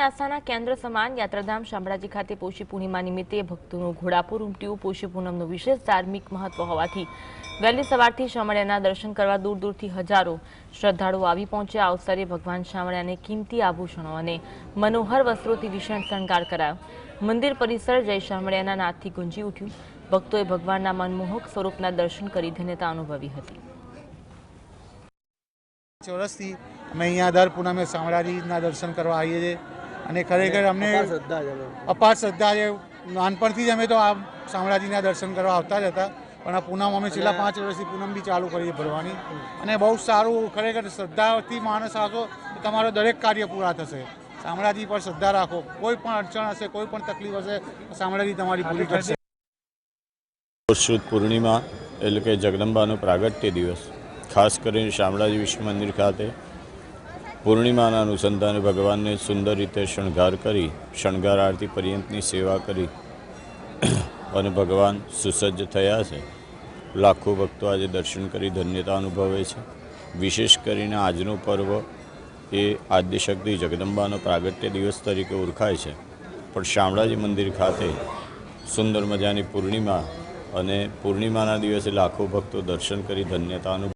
આસ્થાના કેન્દ્ર સમાન યાત્રાધામ શામળાજી ખાતે પોષી પૂર્ણિમા નિમિત્તે ભક્તોનું ઘોડાપુર ઉમટ્યું। પોષી પૂનમનું વિશેષ ધાર્મિક મહત્વ હોવાથી વહેલી સવારથી શામળિયાના દર્શન કરવા દૂર દૂરથી હજારો શ્રદ્ધાળુઓ આવી પહોંચ્યા। આ અવસરે ભગવાન શામળિયાને કિંમતી આભૂષણો અને મનોહર વસ્ત્રોથી વિશેષ શણગાર કરાયો। મંદિર પરિસર જય શામળિયાના નાદથી ગુંજી ઉઠ્યું। ભક્તોએ ભગવાનના મનમોહક સ્વરૂપના દર્શન કરી ધન્યતા અનુભવી હતી। વર્ષથી અમે અહીંયા દર પૂનમે શામળાજીના દર્શન કરવા આવીએ છીએ અને ખરેખર અમને અપાર શ્રદ્ધા છે। નાનપણથી જ અમે તો આ શામળાજીના દર્શન કરવા આવતા જ હતા, પણ આ પૂનમ અમે છેલ્લા 5 વર્ષથી પૂનમ બી ચાલુ કરી ભરવાની અને બહુ સારું। ખરેખર શ્રદ્ધાથી માણસ આવશો તો તમારો દરેક કાર્ય પૂરા થશે। શામળાજી પર શ્રદ્ધા રાખો, કોઈ પણ અડચણ હશે, કોઈ પણ તકલીફ હશે, શામળાજી તમારી પૂરી કરશે। શુદ્ધ પૂર્ણિમા એટલે કે જગદંબાનો પ્રાગટ્ય દિવસ, ખાસ કરીને શામળાજી વિશ્વ મંદિર ખાતે પૂર્ણિમાના અનુસંધાને ભગવાનને સુંદર રીતે શણગાર કરી શણગાર આરતી પર્યંતની સેવા કરી અને ભગવાન સુસજ્જ થયા છે। લાખો ભક્તો આજે દર્શન કરી ધન્યતા અનુભવે છે। વિશેષ કરીને આજનો પર્વ એ આદ્યશક્તિ જગદંબાનો પ્રાગટ્ય દિવસ તરીકે ઓળખાય છે, પણ શામળાજી મંદિર ખાતે સુંદર મજાની પૂર્ણિમા અને પૂર્ણિમાના દિવસે લાખો ભક્તો દર્શન કરી ધન્યતા અનુભવે।